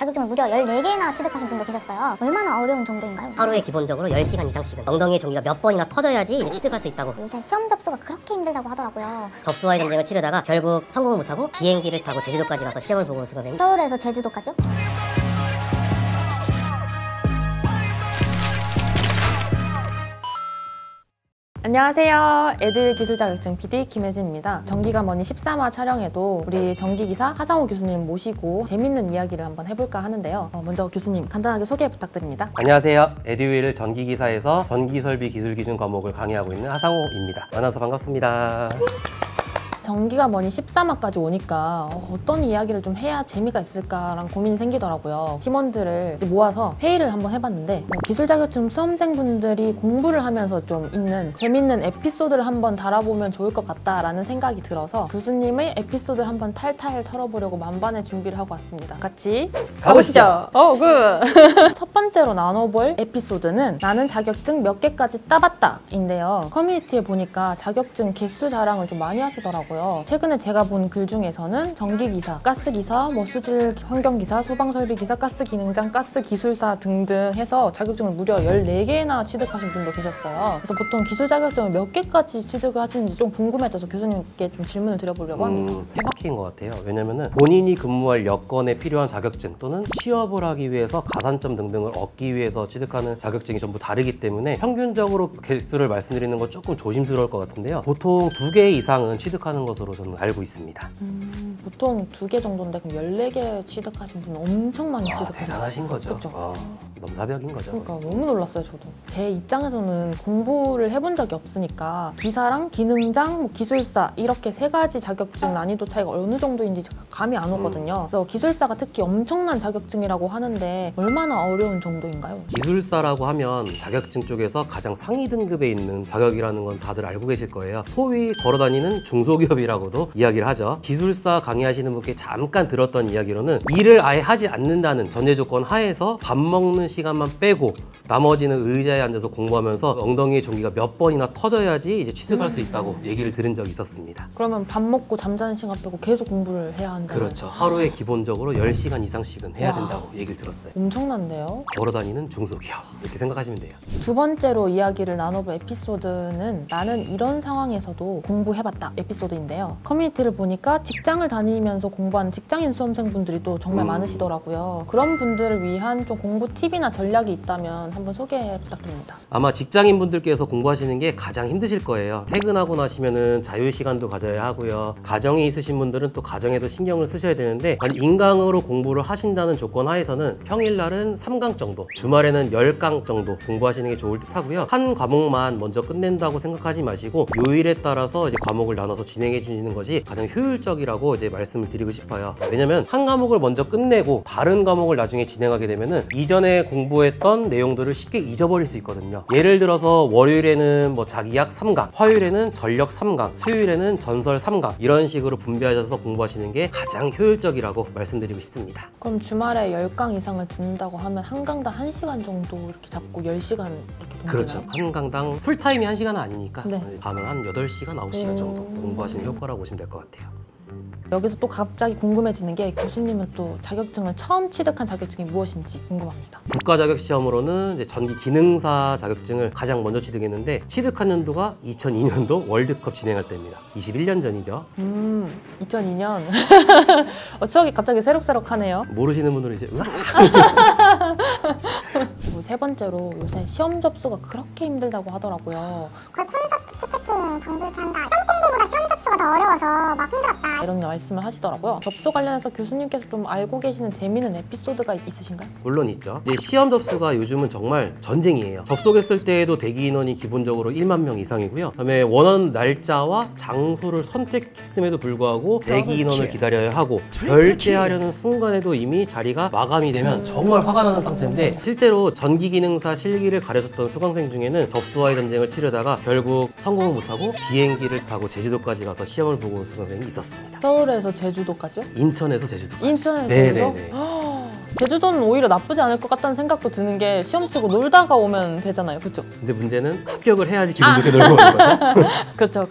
자격증을 무려 14개나 취득하신 분도 계셨어요. 얼마나 어려운 정도인가요? 하루에 기본적으로 10시간 이상씩은 엉덩이의 종기가 몇 번이나 터져야지 이제 취득할 수 있다고. 요새 시험 접수가 그렇게 힘들다고 하더라고요. 접수와의 전쟁을 치르다가 결국 성공을 못하고 비행기를 타고 제주도까지 가서 시험을 보고 있을 선생님. 서울에서 제주도까지요? 안녕하세요. 에듀윌 기술 자격증 PD 김혜진입니다. 전기가 머니 13화 촬영에도 우리 전기기사 하상호 교수님 모시고 재밌는 이야기를 한번 해볼까 하는데요. 먼저 교수님 간단하게 소개 부탁드립니다. 안녕하세요. 에듀윌 전기기사에서 전기설비 기술기준 과목을 강의하고 있는 하상호입니다. 만나서 반갑습니다. 전기가 머니 13화까지 오니까 어떤 이야기를 좀 해야 재미가 있을까라는 고민이 생기더라고요. 팀원들을 모아서 회의를 한번 해봤는데 기술 자격증 수험생분들이 공부를 하면서 좀 있는 재밌는 에피소드를 한번 달아보면 좋을 것 같다라는 생각이 들어서 교수님의 에피소드를 한번 탈탈 털어보려고 만반의 준비를 하고 왔습니다. 같이 가보시죠. 굿! 첫 번째로 나눠볼 에피소드는 나는 자격증 몇 개까지 따봤다 인데요. 커뮤니티에 보니까 자격증 개수 자랑을 좀 많이 하시더라고요. 최근에 제가 본 글 중에서는 전기기사, 가스기사, 수질 환경기사, 소방설비기사, 가스기능장, 가스기술사 등등 해서 자격증을 무려 14개나 취득하신 분도 계셨어요. 그래서 보통 기술 자격증을 몇 개까지 취득을 하시는지 좀 궁금해져서 교수님께 좀 질문을 드려보려고 합니다. 케바케인 것 같아요. 왜냐면은 본인이 근무할 여건에 필요한 자격증 또는 취업을 하기 위해서 가산점 등등을 얻기 위해서 취득하는 자격증이 전부 다르기 때문에 평균적으로 개수를 말씀드리는 건 조금 조심스러울 것 같은데요. 보통 2개 이상은 취득하는 것으로 저는 알고 있습니다. 보통 2개 정도인데 그럼 14개 취득하신 분은 엄청 많이 취득하셨어요. 대단하신 거죠. 넘사벽인 거죠. 그러니까 너무 놀랐어요, 저도. 제 입장에서는 공부를 해본 적이 없으니까 기사랑 기능장, 기술사 이렇게 3가지 자격증 난이도 차이가 어느 정도인지 감이 안 오거든요. 그래서 기술사가 특히 엄청난 자격증이라고 하는데 얼마나 어려운 정도인가요? 기술사라고 하면 자격증 쪽에서 가장 상위 등급에 있는 자격이라는 건 다들 알고 계실 거예요. 소위 걸어다니는 중소기업이라고도 이야기를 하죠. 기술사 강의하시는 분께 잠깐 들었던 이야기로는 일을 아예 하지 않는다는 전제 조건 하에서 밥 먹는 시간만 빼고 나머지는 의자에 앉아서 공부하면서 엉덩이의 종기가 몇 번이나 터져야지 이제 취득할 수 있다고 얘기를 들은 적이 있었습니다. 그러면 밥 먹고 잠자는 시간 빼고 계속 공부를 해야 한다. 그렇죠. 하루에 기본적으로 10시간 이상씩은 해야 된다고 얘기를 들었어요. 엄청난데요? 걸어다니는 중소기업 이렇게 생각하시면 돼요. 두 번째로 이야기를 나눠볼 에피소드는 나는 이런 상황에서도 공부해봤다 에피소드인데요. 커뮤니티를 보니까 직장을 다니면서 공부하는 직장인 수험생분들이 또 정말 많으시더라고요. 그런 분들을 위한 좀 공부 팁이나 전략이 있다면 한번 소개 부탁드립니다. 아마 직장인분들께서 공부하시는 게 가장 힘드실 거예요. 퇴근하고 나시면은 자유시간도 가져야 하고요. 가정이 있으신 분들은 또 가정에도 신경을 쓰셔야 되는데 인강으로 공부를 하신다는 조건 하에서는 평일날은 3강 정도, 주말에는 10강 정도 공부하시는 게 좋을 듯 하고요. 한 과목만 먼저 끝낸다고 생각하지 마시고 요일에 따라서 이제 과목을 나눠서 진행해 주시는 것이 가장 효율적이라고 이제 말씀을 드리고 싶어요. 왜냐면 한 과목을 먼저 끝내고 다른 과목을 나중에 진행하게 되면은 이전에 공부했던 내용들을 쉽게 잊어버릴 수 있거든요. 예를 들어서 월요일에는 자기약 3강, 화요일에는 전력 3강, 수요일에는 전설 3강 이런 식으로 분배하셔서 공부하시는 게 가장 효율적이라고 말씀드리고 싶습니다. 그럼 주말에 10강 이상을 듣는다고 하면 한 강당 1시간 정도 이렇게 잡고 10시간 이렇게 공부해요? 그렇죠. 한 강당 풀타임이 1시간은 아니니까 네. 밤은 한 8시간, 9시간 정도 공부하시는 효과라고 보시면 될 것 같아요. 여기서 또 갑자기 궁금해지는 게 교수님은 또 자격증을 처음 취득한 자격증이 무엇인지 궁금합니다. 국가자격시험으로는 이제 전기 기능사 자격증을 가장 먼저 취득했는데 취득한 연도가 2002년도 월드컵 진행할 때입니다. 21년 전이죠. 2002년. 추억이 갑자기 새록새록하네요. 모르시는 분들은 이제 세 번째로 요새 시험 접수가 그렇게 힘들다고 하더라고요. 거의 콘서트 티켓팅 방불케 한다. 시험 공부보다 시험 접수가 더 어려워서 막 힘들었다. 이런 말씀을 하시더라고요. 접수 관련해서 교수님께서 좀 알고 계시는 재미있는 에피소드가 있으신가요? 물론 있죠. 이제 시험 접수가 요즘은 정말 전쟁이에요. 접속했을 때에도 대기 인원이 기본적으로 1만 명 이상이고요. 그다음에 원하는 날짜와 장소를 선택했음에도 불구하고 대기 인원을 기다려야 하고 결제하려는 순간에도 이미 자리가 마감이 되면 정말 화가 나는 상태인데 실제로 전기기능사 실기를 가르쳤던 수강생 중에는 접수와의 전쟁을 치르다가 결국 성공을 못하고 비행기를 타고 제주도까지 가서 시험을 보고 온 수강생이 있었습니다. 서울에서 제주도까지요? 인천에서 제주도까지. 인천에서 네네네. 제주도? 제주도는 오히려 나쁘지 않을 것 같다는 생각도 드는 게 시험 치고 놀다가 오면 되잖아요. 그렇죠? 근데 문제는 합격을 해야지 기분 좋게 놀고 오는 거죠. 그렇죠.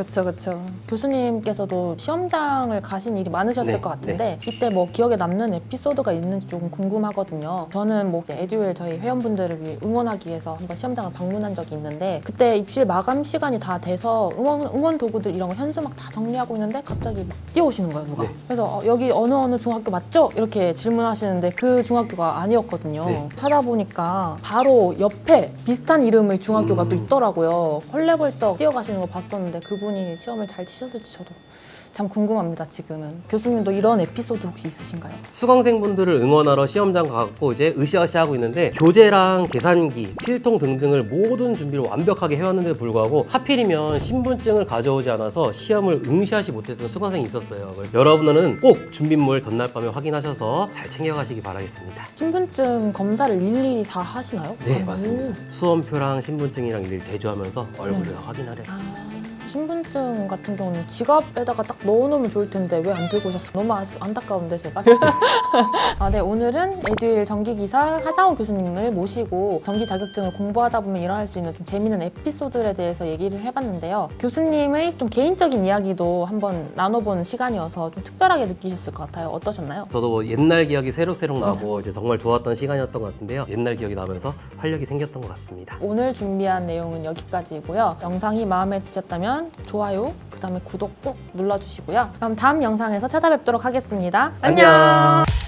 교수님께서도 시험장을 가신 일이 많으셨을 네, 것 같은데 이때 뭐 기억에 남는 에피소드가 있는지 조금 궁금하거든요. 저는 뭐 이제 에듀윌 저희 회원분들을 위해 응원하기 위해서 한번 시험장을 방문한 적이 있는데 그때 입실 마감 시간이 다 돼서 응원 도구들 이런 거 현수 막 다 정리하고 있는데 갑자기 막 뛰어오시는 거예요, 누가. 네. 그래서 여기 어느 중학교 맞죠? 이렇게 질문하시는데 그 중학교가 아니었거든요. 네. 찾아보니까 바로 옆에 비슷한 이름의 중학교가 또 있더라고요. 헐레벌떡 뛰어가시는 거 봤었는데 그분이 시험을 잘 치셨을지 저도 참 궁금합니다. 지금은 교수님도 이런 에피소드 혹시 있으신가요? 수강생분들을 응원하러 시험장 가고 이제 으쌰으쌰 하고 있는데 교재랑 계산기, 필통 등등을 모든 준비를 완벽하게 해왔는데도 불구하고 하필이면 신분증을 가져오지 않아서 시험을 응시하지 못했던 수강생이 있었어요. 그래서 여러분은 꼭 준비물 전날 밤에 확인하셔서 잘 챙겨가시기 바라겠습니다. 신분증 검사를 일일이 다 하시나요? 네, 맞습니다. 수험표랑 신분증이랑 일일이 대조하면서 얼굴을 확인하래요. 신분증 같은 경우는 지갑에다가 딱 넣어놓으면 좋을 텐데 왜 안 들고 오셨어요? 너무 안타까운데 제가. 네, 오늘은 에듀윌 전기기사 하상우 교수님을 모시고 전기 자격증을 공부하다 보면 일어날 수 있는 좀 재미있는 에피소드에 대해서 얘기를 해봤는데요. 교수님의 좀 개인적인 이야기도 한번 나눠보는 시간이어서 좀 특별하게 느끼셨을 것 같아요. 어떠셨나요? 저도 뭐 옛날 기억이 새록새록 나고 이제 정말 좋았던 시간이었던 것 같은데요. 옛날 기억이 나면서 활력이 생겼던 것 같습니다. 오늘 준비한 내용은 여기까지고요. 영상이 마음에 드셨다면 좋아요, 그 다음에 구독 꼭 눌러주시고요. 그럼 다음 영상에서 찾아뵙도록 하겠습니다. 안녕!